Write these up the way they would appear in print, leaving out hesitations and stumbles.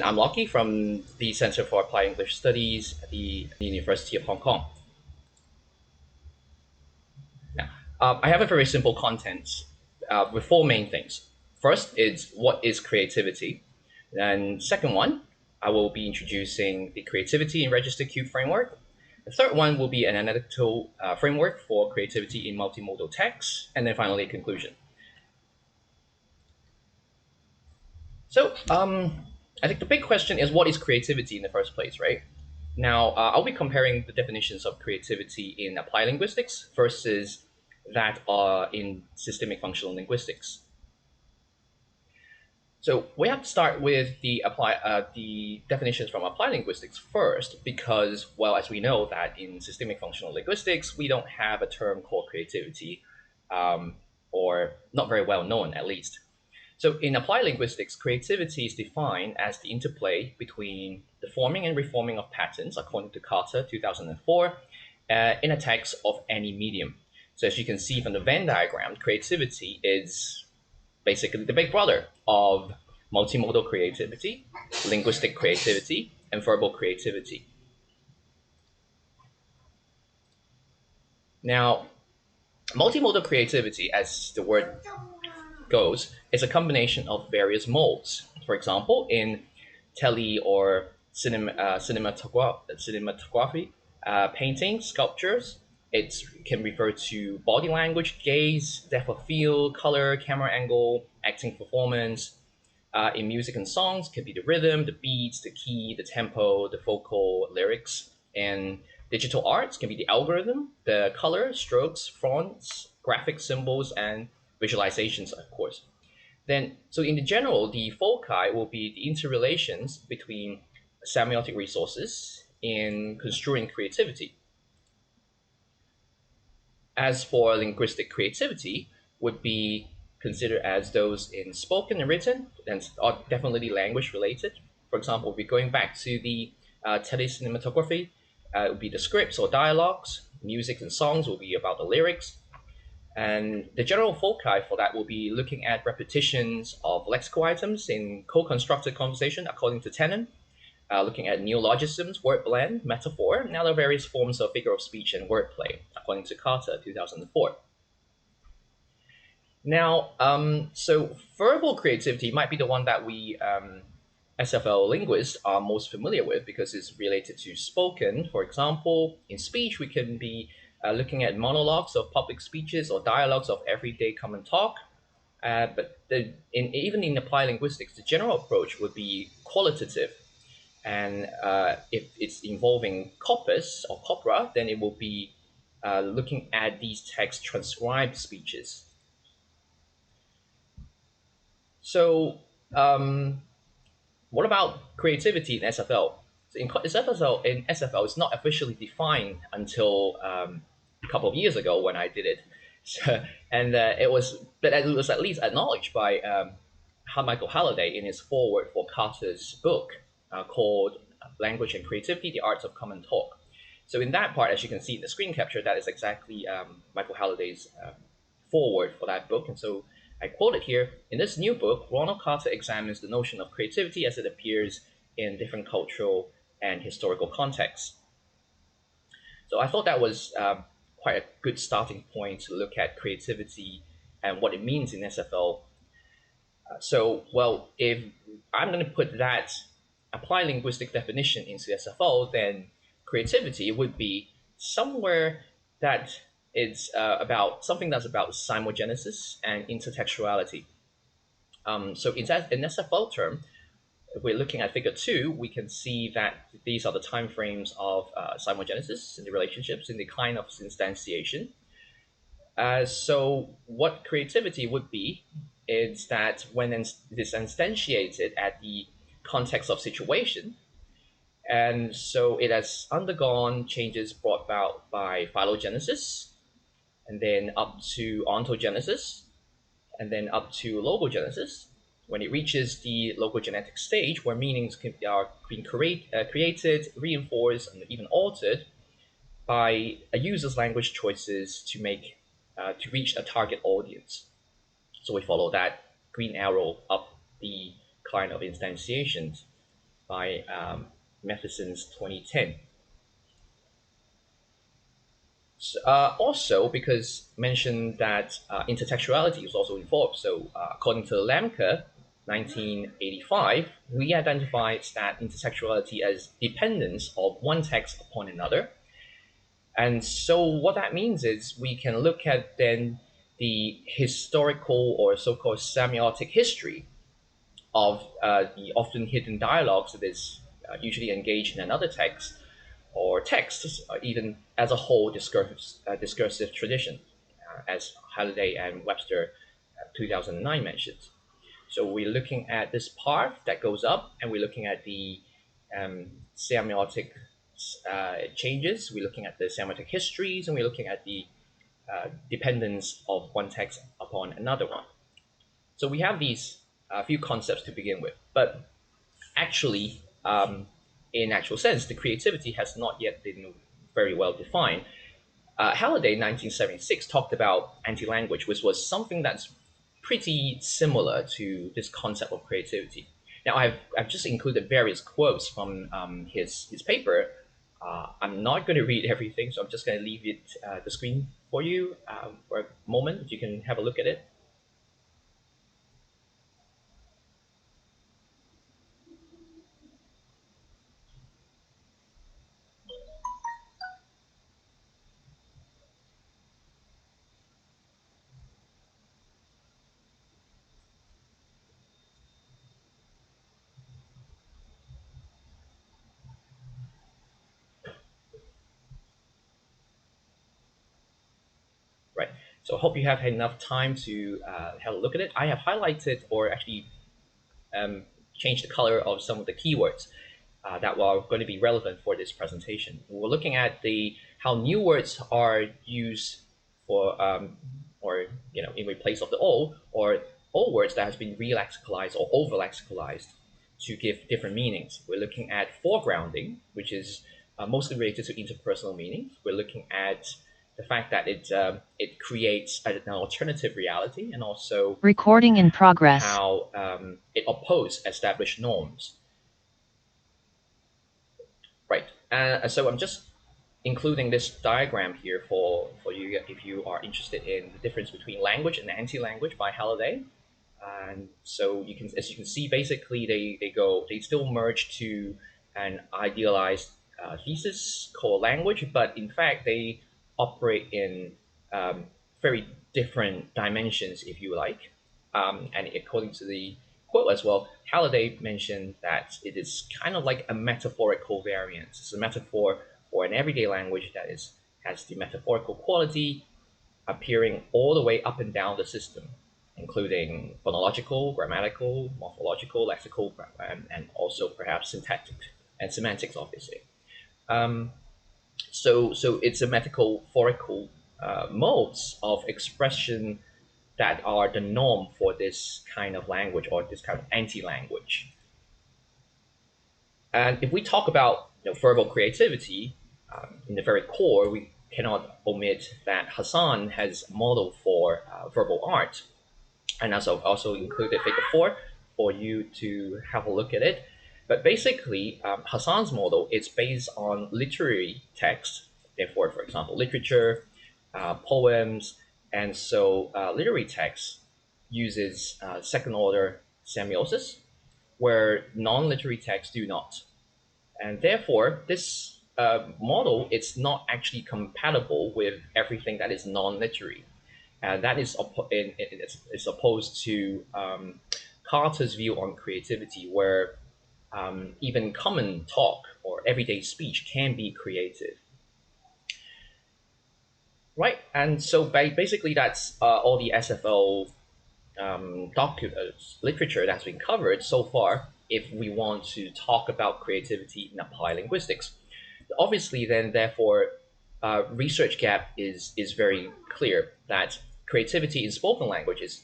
I'm Locky from the Center for Applied English Studies at the University of Hong Kong. Now, I have a very simple content with four main things. First is what is creativity. Then second one, I will be introducing the creativity in register cube framework. The third one will be an analytical framework for creativity in multimodal text. And then finally, a conclusion. So I think the big question is what is creativity in the first place, right? Now, I'll be comparing the definitions of creativity in applied linguistics versus that in systemic functional linguistics. So we have to start with the definitions from applied linguistics first, because, well, as we know that in systemic functional linguistics, we don't have a term called creativity, or not very well known at least. So in applied linguistics, creativity is defined as the interplay between the forming and reforming of patterns, according to Carter, 2004, in a text of any medium. So as you can see from the Venn diagram, creativity is basically the big brother of multimodal creativity, linguistic creativity, and verbal creativity. Now, multimodal creativity, as the word goes, is a combination of various modes. For example, in tele or cinematography, painting, sculptures, it can refer to body language, gaze, depth of field, color, camera angle, acting performance. In music and songs, it can be the rhythm, the beats, the key, the tempo, the vocal, lyrics. And digital arts can be the algorithm, the color, strokes, fonts, graphic symbols, and visualizations, of course. Then, so in the general, the foci will be the interrelations between semiotic resources in construing creativity. As for linguistic creativity, would be considered as those in spoken and written, and are definitely language related. For example, we're going back to the telecinematography, it would be the scripts or dialogues. Music and songs will be about the lyrics. And the general foci for that will be looking at repetitions of lexical items in co-constructed conversation according to Tenon, looking at neologisms, word blend, metaphor, and other various forms of figure of speech and wordplay, according to Carter, 2004. Now, so verbal creativity might be the one that we SFL linguists are most familiar with because it's related to spoken. For example, in speech, we can be looking at monologues of public speeches or dialogues of everyday common talk. Even in applied linguistics, the general approach would be qualitative. And if it's involving corpus or corpora, then it will be looking at these text transcribed speeches. So, what about creativity in SFL? So in SFL, it's not officially defined until a couple of years ago when I did it. So, and it was at least acknowledged by Michael Halliday in his foreword for Carter's book called Language and Creativity: The Arts of Common Talk. So in that part, as you can see in the screen capture, that is exactly Michael Halliday's foreword for that book. And so I quote it here. In this new book, Ronald Carter examines the notion of creativity as it appears in different cultural and historical contexts. So I thought that was quite a good starting point to look at creativity and what it means in SFL. If I'm going to put that applied linguistic definition into SFL, then creativity would be somewhere that it's about something that's about simulgenesis and intertextuality. So in SFL term, if we're looking at figure 2, we can see that these are the time frames of simulgenesis and the relationships in the kind of instantiation. So what creativity would be is that when it is instantiated at the context of situation, and so it has undergone changes brought about by phylogenesis, and then up to ontogenesis, and then up to logogenesis. When it reaches the logogenetic stage, where meanings are being created, reinforced, and even altered by a user's language choices to reach a target audience. So we follow that green arrow up the kind of instantiations. by Matheson's 2010. Also, because mentioned that intertextuality is also involved. So according to Lamke, 1985, we identified that intertextuality as dependence of one text upon another. And so what that means is we can look at then the historical or so-called semiotic history of the often hidden dialogues that is usually engaged in another text or texts, even as a whole discursive tradition, as Halliday and Webster 2009 mentioned. So we're looking at this path that goes up, and we're looking at the semiotic changes, we're looking at the semiotic histories, and we're looking at the dependence of one text upon another one. So we have these few concepts to begin with, but actually, in actual sense, the creativity has not yet been very well defined. Halliday, 1976, talked about anti-language, which was something that's pretty similar to this concept of creativity. Now, I've just included various quotes from his paper. I'm not going to read everything, so I'm just going to leave it the screen for you for a moment. You can have a look at it. Right. So I hope you have enough time to have a look at it. I have highlighted or actually changed the color of some of the keywords that are going to be relevant for this presentation. We're looking at how new words are used for or in place of the old, or old words that has been relexicalized or over-lexicalized to give different meanings. We're looking at foregrounding, which is mostly related to interpersonal meanings. We're looking at the fact that it creates an alternative reality, and also recording in progress, how it opposes established norms. Right. So I'm just including this diagram here for you if you are interested in the difference between language and anti-language by Halliday. And so as you can see, basically they still merge to an idealized thesis called language, but in fact they operate in very different dimensions, if you like. And according to the quote as well, Halliday mentioned that it is kind of like a metaphorical variance. It's a metaphor for an everyday language that has the metaphorical quality appearing all the way up and down the system, including phonological, grammatical, morphological, lexical, and also perhaps syntactic and semantics, obviously. So it's a metaphorical modes of expression that are the norm for this kind of language or this kind of anti-language. And if we talk about verbal creativity, in the very core, we cannot omit that Hasan has a model for verbal art, and also included figure 4 for you to have a look at it. But basically, Hasan's model is based on literary text, therefore, for example, literature, poems, and so literary text uses second order semiosis, where non-literary texts do not. And therefore, this model is not actually compatible with everything that is non-literary. And that is opposed to Carter's view on creativity, where even common talk or everyday speech can be creative. Right, and so basically that's all the SFO literature that's been covered so far if we want to talk about creativity in applied linguistics. Obviously, then, therefore, research gap is very clear that creativity in spoken language is,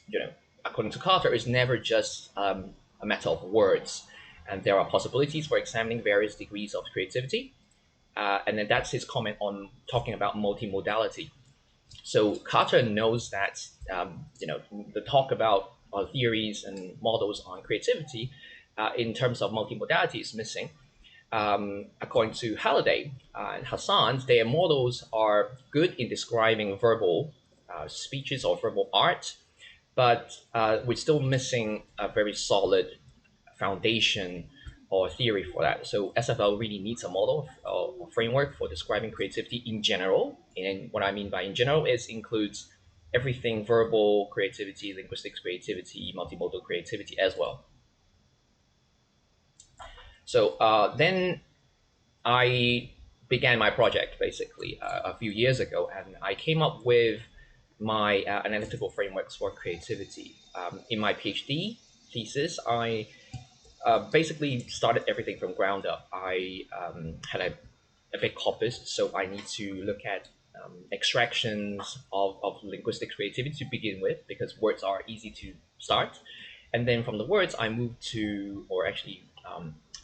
according to Carter, is never just a matter of words. And there are possibilities for examining various degrees of creativity. And then that's his comment on talking about multimodality. So Carter knows that the talk about theories and models on creativity in terms of multimodality is missing. According to Halliday and Hasan, their models are good in describing verbal speeches or verbal art, but we're still missing a very solid foundation or theory for that. So SFL really needs a model or framework for describing creativity in general. And what I mean by in general is includes everything verbal creativity, linguistics creativity, multimodal creativity as well. So then I began my project basically a few years ago, and I came up with my analytical frameworks for creativity. In my PhD thesis, I basically started everything from ground up. I had a big corpus, so I need to look at extractions of linguistic creativity to begin with, because words are easy to start. And then from the words, I moved to, or actually,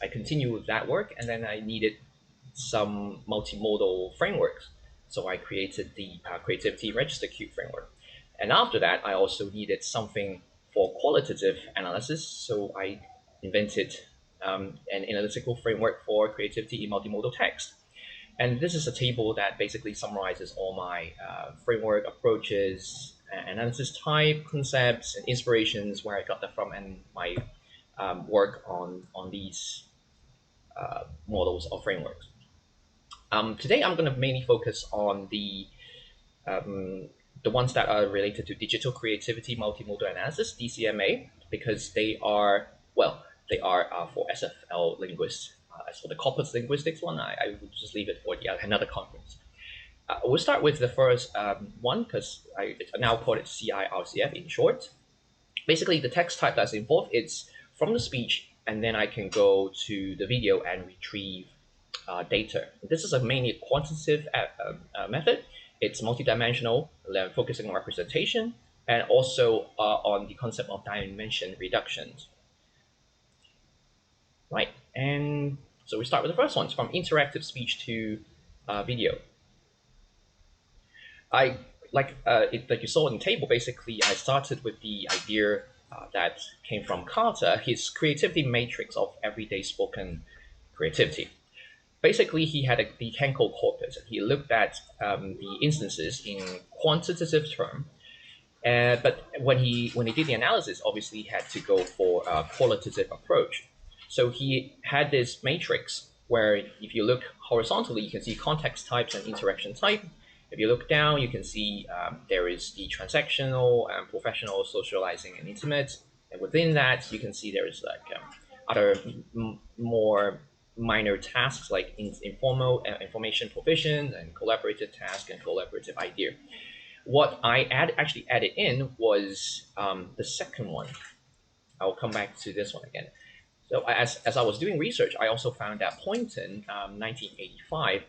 I continue with that work, and then I needed some multimodal frameworks. So I created the Creativity Register Cube framework. And after that, I also needed something for qualitative analysis. So I invented an analytical framework for creativity in multimodal text. And this is a table that basically summarizes all my framework approaches, analysis type, concepts, and inspirations, where I got that from, and my work on these models or frameworks. Today, I'm going to mainly focus on the ones that are related to digital creativity multimodal analysis, DCMA, because they are, well, they are for SFL linguists. As for the corpus linguistics one, I would just leave it for another conference. We'll start with the first one, because I now call it CIRCF in short. Basically, the text type that's involved, it's from the speech, and then I can go to the video and retrieve data. This is a mainly quantitative method. It's multidimensional, focusing on representation, and also on the concept of dimension reductions. Right, and so we start with the first one. It's from interactive speech to video. Like you saw in the table, basically, I started with the idea that came from Carter, his creativity matrix of everyday spoken creativity. Basically, he had the Henkel corpus. He looked at the instances in quantitative term, but when he did the analysis, obviously he had to go for a qualitative approach. So he had this matrix where if you look horizontally, you can see context types and interaction type. If you look down, you can see there is the transactional, professional, socializing, and intimate. And within that, you can see there is like other more minor tasks like informal information provision and collaborative task and collaborative idea. What I actually added in was the second one. I'll come back to this one again. So as I was doing research, I also found that Poynton, 1985,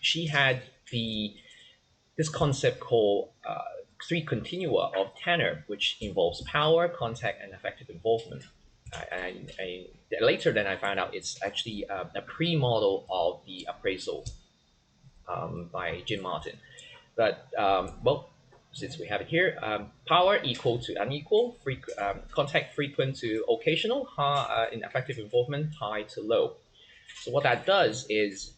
she had this concept called three continua of tenor, which involves power, contact, and affective involvement. And later then I found out it's actually a pre-model of the appraisal by Jim Martin. But well, since we have it here, power equal to unequal, contact frequent to occasional, in affective involvement high to low. So what that does is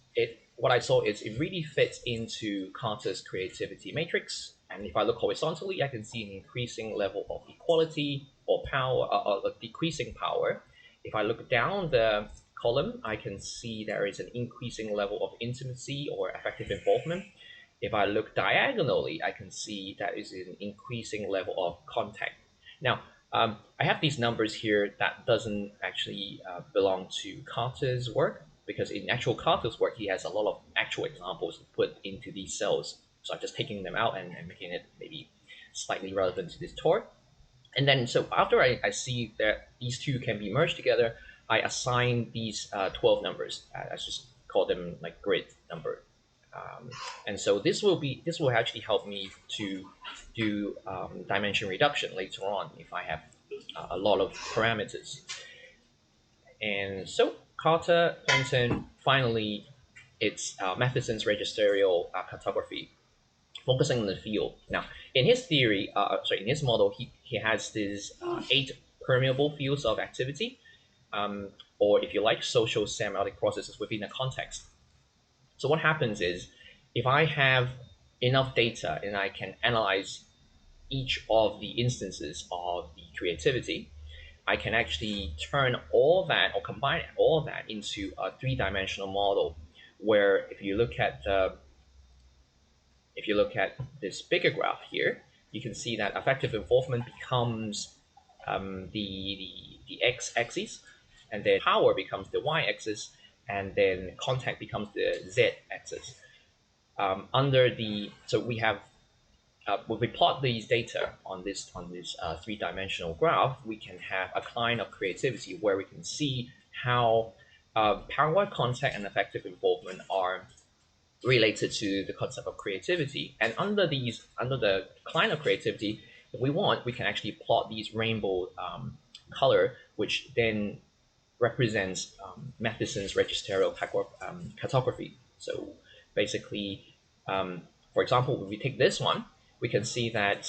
what I saw is it really fits into Carter's creativity matrix. And if I look horizontally, I can see an increasing level of equality or power, or decreasing power. If I look down the column, I can see there is an increasing level of intimacy or affective involvement. If I look diagonally, I can see that is an increasing level of contact. Now, I have these numbers here that doesn't actually belong to Carter's work, because in actual Carter's work, he has a lot of actual examples put into these cells. So I'm just taking them out and making it maybe slightly relevant to this talk. And then, so after I see that these two can be merged together, I assign these 12 numbers. I just call them like grid number. And so this will actually help me to do dimension reduction later on if I have a lot of parameters. And so Carter, Poynton, finally, it's Matheson's registerial cartography, focusing on the field. Now, in his theory, in his model, he has these 8 permeable fields of activity. or if you like, social semiotic processes within a context. So what happens is, if I have enough data and I can analyze each of the instances of the creativity, I can actually turn all that or combine all that into a three-dimensional model. Where if you look at this bigger graph here, you can see that affective involvement becomes the x-axis, and then power becomes the y-axis, and then contact becomes the z-axis. So we have when we plot these data on this three-dimensional graph, we can have a line of creativity where we can see how power, contact, and affective involvement are related to the concept of creativity. And under the client of creativity, if we want, we can actually plot these rainbow color, which then represents Matheson's registerial cartography. So basically, for example, if we take this one, we can see that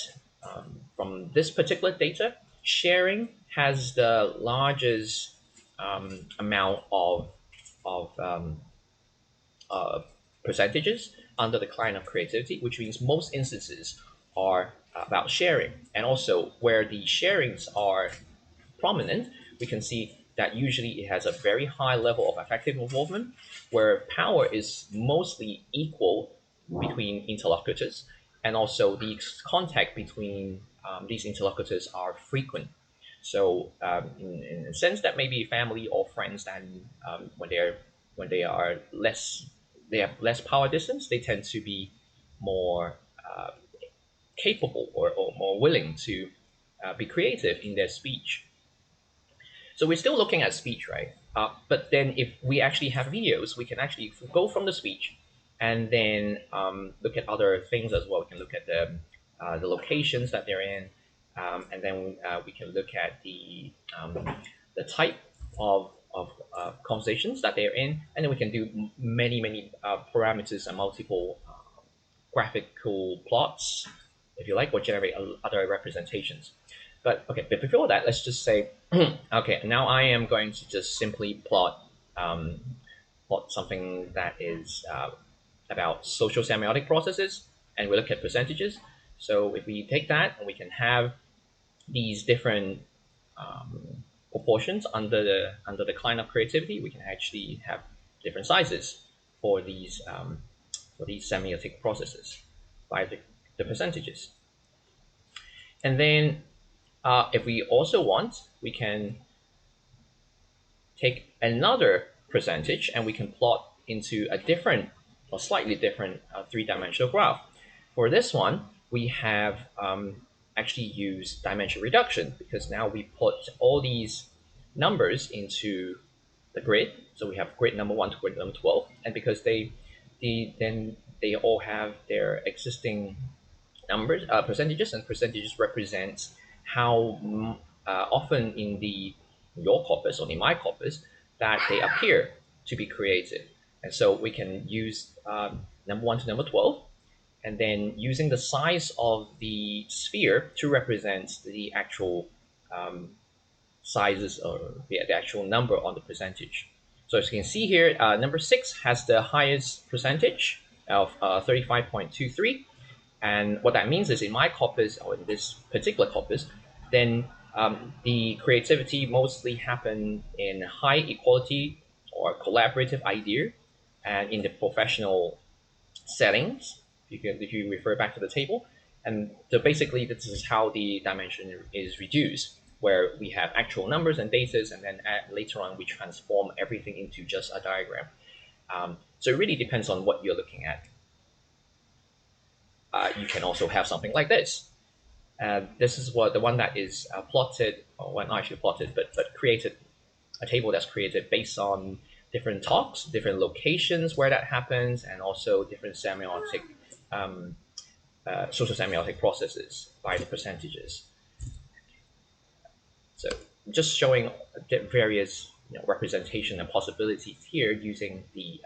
from this particular data, sharing has the largest amount of percentages under the client of creativity, which means most instances are about sharing. And also, where the sharings are prominent, we can see that usually it has a very high level of affective involvement, where power is mostly equal between interlocutors, and also the contact between these interlocutors are frequent. So, in a sense, that maybe family or friends, and when they have less power distance, they tend to be more capable or more willing to be creative in their speech. So we're still looking at speech, right? But then if we actually have videos, we can actually go from the speech and then look at other things as well. We can look at the locations that they're in, and then we can look at the type of conversations that they're in, and then we can do many parameters and multiple graphical plots, if you like, or generate other representations. But okay, but before that, let's just say, okay, now I am going to just simply plot something that is about social semiotic processes, and we look at percentages. So if we take that, and we can have these different proportions under the client of creativity, we can actually have different sizes for these semiotic processes by the percentages. And then if we also want, we can take another percentage and we can plot into a different or slightly different three-dimensional graph. For this one, we have actually used dimension reduction, because now we put all these numbers into the grid. So we have grid number 1 to grid number 12, and because then they all have their existing numbers, percentages, and percentages represents how often in your corpus or in my corpus that they appear to be creative. And so we can use number 1 to number 12, and then using the size of the sphere to represent the actual sizes, or the actual number on the percentage. So as you can see here, number 6 has the highest percentage of 35.23. And what that means is, in my corpus, or in this particular corpus, then the creativity mostly happen in high equality or collaborative idea, and in the professional settings, if you refer back to the table. And so basically, this is how the dimension is reduced, where we have actual numbers and data, and then later on we transform everything into just a diagram. So it really depends on what you're looking at. You can also have something like this. This is the one that is plotted, or well, not actually plotted, but created, a table that's created based on different talks, different locations where that happens, and also different semiotic, social semiotic processes by the percentages. So just showing various representation and possibilities here using the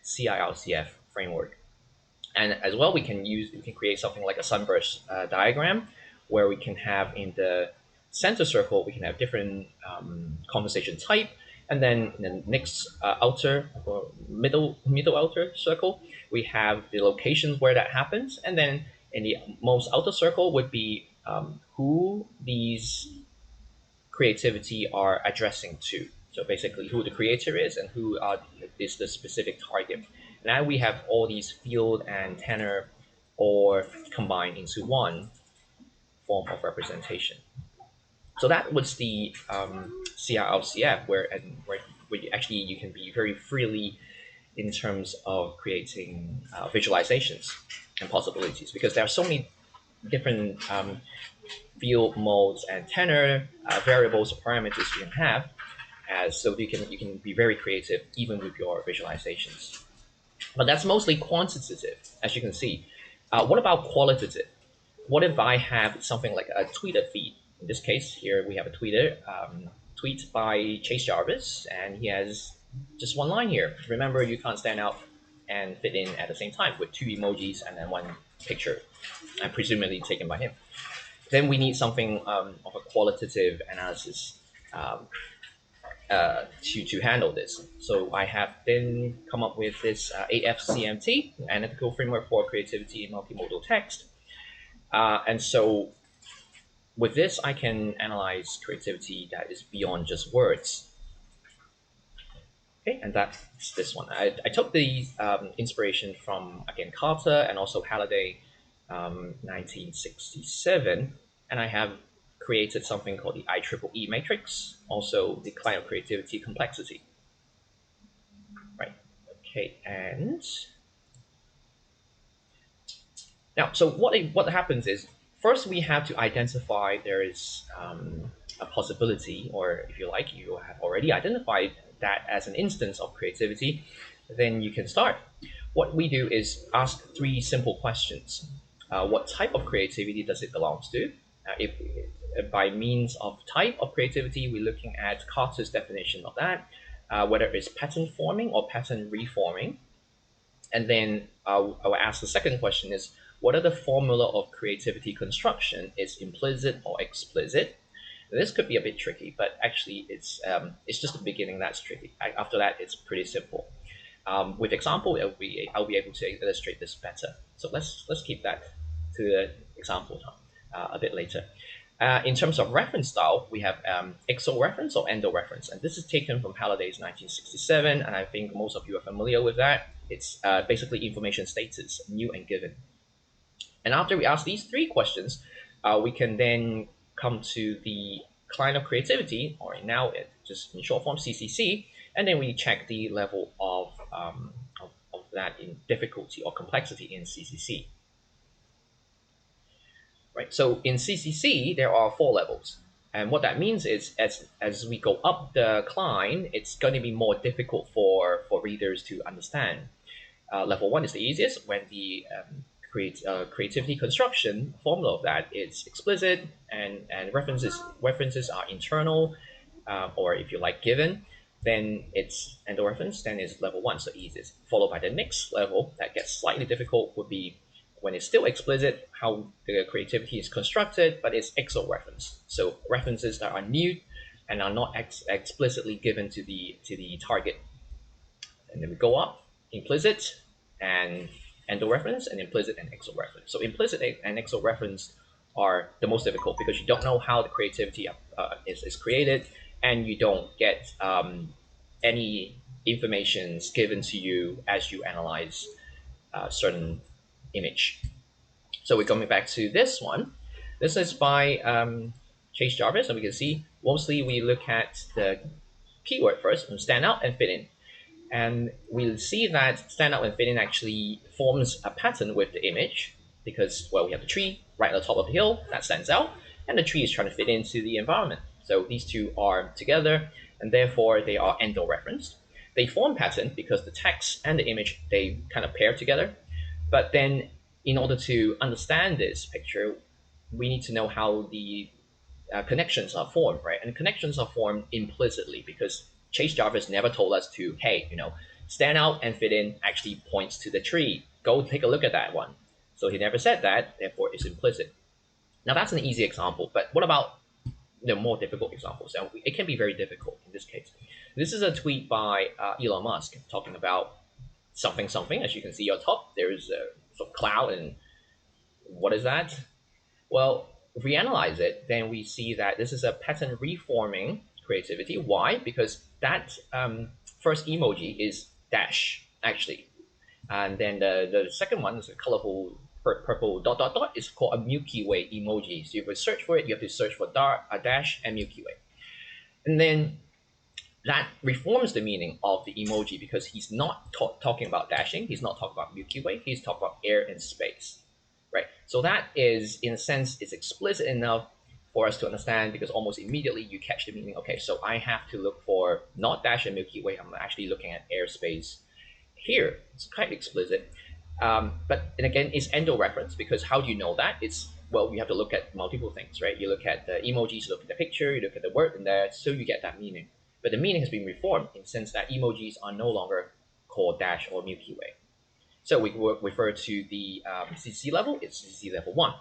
CIRCF framework. And as well, we can create something like a sunburst diagram, where we can have in the center circle, we can have different conversation type. And then in the next outer or middle outer circle, we have the locations where that happens. And then in the most outer circle would be who these creativity are addressing to. So basically who the creator is and who is the specific target. Now we have all these field and tenor or combined into one form of representation. So that was the CRLCF, where actually you can be very freely in terms of creating visualizations and possibilities, because there are so many different field modes and tenor variables or parameters you can have, so you can be very creative even with your visualizations. But that's mostly quantitative, as you can see. What about qualitative? What if I have something like a Twitter feed? In this case, here we have a Twitter tweet by Chase Jarvis, and he has just one line here. Remember, you can't stand out and fit in at the same time with two emojis and then one picture, and presumably taken by him. Then we need something of a qualitative analysis to handle this. So I have then come up with this AFCMT, Analytical Framework for Creativity in Multimodal Text. And so with this, I can analyze creativity that is beyond just words. Okay, and that's this one. I took the inspiration from, again, Carter and also Halliday, 1967, and I have created something called the IEEE matrix, also the Decline of Creativity Complexity. Right, okay, and now, so what happens is, first we have to identify there is a possibility, or if you like, you have already identified that as an instance of creativity, then you can start. What we do is ask three simple questions. What type of creativity does it belong to? If by means of type of creativity, we're looking at Carter's definition of that, whether it's pattern forming or pattern reforming. And then I will ask the second question is, what are the formula of creativity construction? Is implicit or explicit? This could be a bit tricky, but actually it's just the beginning that's tricky. After that, it's pretty simple. With example, I'll be able to illustrate this better. So let's keep that to the example a bit later. In terms of reference style, we have exo-reference or endo-reference, and this is taken from Halliday's 1967, and I think most of you are familiar with that. It's basically information status, new and given. And after we ask these three questions, we can then come to the client of creativity, or now it just in short form CCC, and then we check the level of that in difficulty or complexity in CCC. Right. So in CCC, there are 4 levels. And what that means is as we go up the climb, it's going to be more difficult for readers to understand. Level 1 is the easiest, when the creativity construction formula of that is explicit and references are internal, or if you like given, then it's endo-reference, then it's level 1, so easiest. Followed by the next level that gets slightly difficult would be when it's still explicit, how the creativity is constructed, but it's exo-reference. So references that are new and are not explicitly given to the target. And then we go up, implicit and endo-reference, and implicit and exo-reference. So implicit and exo-reference are the most difficult because you don't know how the creativity is created, and you don't get any information given to you as you analyze certain image. So we're coming back to this one. This is by Chase Jarvis, and we can see mostly we look at the keyword first, and stand out and fit in. And we'll see that stand out and fit in actually forms a pattern with the image because, well, we have the tree right at the top of the hill that stands out, and the tree is trying to fit into the environment. So these two are together, and therefore they are endo-referenced. They form pattern because the text and the image, they kind of pair together. But then in order to understand this picture, we need to know how the connections are formed, right? And connections are formed implicitly because Chase Jarvis never told us to, hey, stand out and fit in actually points to the tree. Go take a look at that one. So he never said that, therefore it's implicit. Now that's an easy example, but what about more difficult examples, and it can be very difficult in this case. This is a tweet by Elon Musk talking about something something. As you can see on top, there is a sort of cloud, and what is that? Well, if we analyze it, then we see that this is a pattern reforming creativity. Why? Because that first emoji is dash, actually. And then the second one is a colorful purple dot dot dot. It's called a Milky Way emoji. So if you search for it, you have to search for dash and Milky Way. And then that reforms the meaning of the emoji because he's not talking about dashing. He's not talking about Milky Way. He's talking about air and space. Right. So that is, in a sense, it's explicit enough for us to understand because almost immediately you catch the meaning. Okay, so I have to look for not dash and Milky Way. I'm actually looking at airspace here. It's quite explicit. But and again, it's endo-referenced because how do you know that? It's, well, you have to look at multiple things, right? You look at the emojis, you look at the picture, you look at the word in there, so you get that meaning. But the meaning has been reformed in the sense that emojis are no longer called dash or Milky Way. So we will refer to the CCC level, it's CCC level 1.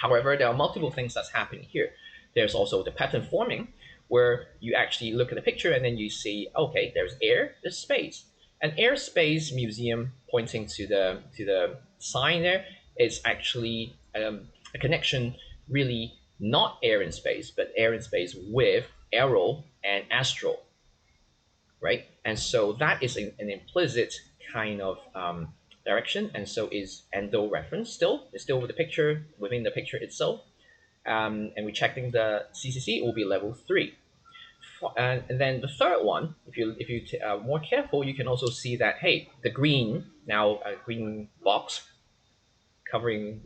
However, there are multiple things that's happening here. There's also the pattern forming, where you actually look at the picture and then you see, okay, there's air, there's space. An airspace museum pointing to the sign there is actually a connection, really not air and space, but air and space with aero and astral, right? And so that is an implicit kind of direction, and so is endo-reference still. It's still with the picture, within the picture itself. And we're checking the CCC, it will be level 3. And then the third one, if you more careful, you can also see that, hey, the green, now a green box covering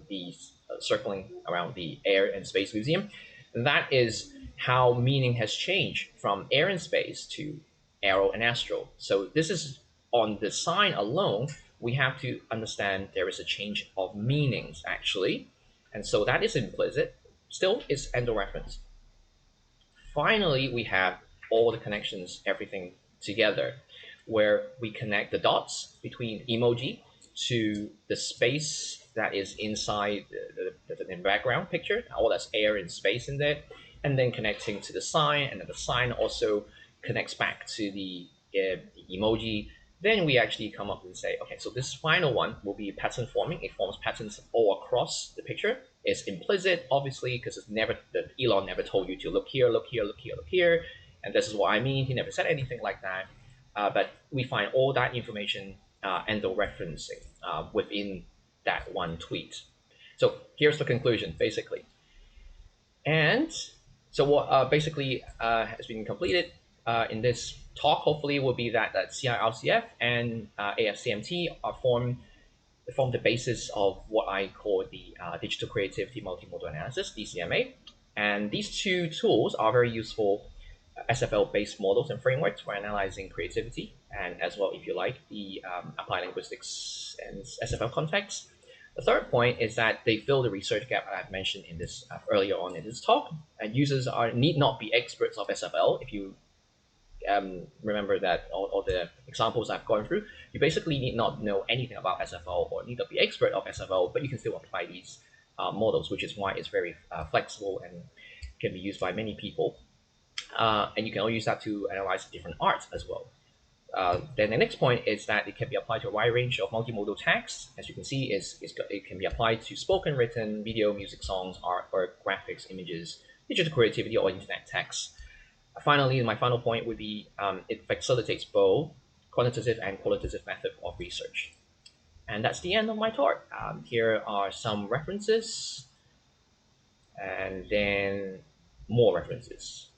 the circling around the air and space museum, that is how meaning has changed from air and space to aero and astral. So this is on the sign alone, we have to understand there is a change of meanings actually, and so that is implicit. Still, it's endo-referenced. Finally, we have all the connections, everything together, where we connect the dots between emoji to the space that is inside the background picture, all that's air and space in there, and then connecting to the sign, and then the sign also connects back to the emoji. Then we actually come up and say, okay, so this final one will be pattern forming. It forms patterns all across the picture. It's implicit, obviously, because it's never, Elon never told you to look here, look here, look here, look here, and this is what I mean. He never said anything like that. But we find all that information endo-referencing within that one tweet. So here's the conclusion, basically. And so what basically has been completed in this talk, hopefully, will be that CIRCF and AFCMT form the basis of what I call the Digital Creativity Multimodal Analysis, DCMA. And these two tools are very useful SFL-based models and frameworks for analyzing creativity, and as well, if you like, the applied linguistics and SFL context. The third point is that they fill the research gap I've mentioned in this earlier on in this talk. And users need not be experts of SFL. If you remember that all the examples I've gone through, you basically need not know anything about SFL or need not be expert of SFL, but you can still apply these models, which is why it's very flexible and can be used by many people. And you can all use that to analyze different arts as well. Then the next point is that it can be applied to a wide range of multimodal texts. As you can see, it can be applied to spoken, written, video, music, songs, artwork, graphics, images, digital creativity, or internet text. Finally, my final point would be it facilitates both quantitative and qualitative method of research. And that's the end of my talk. Here are some references, and then more references.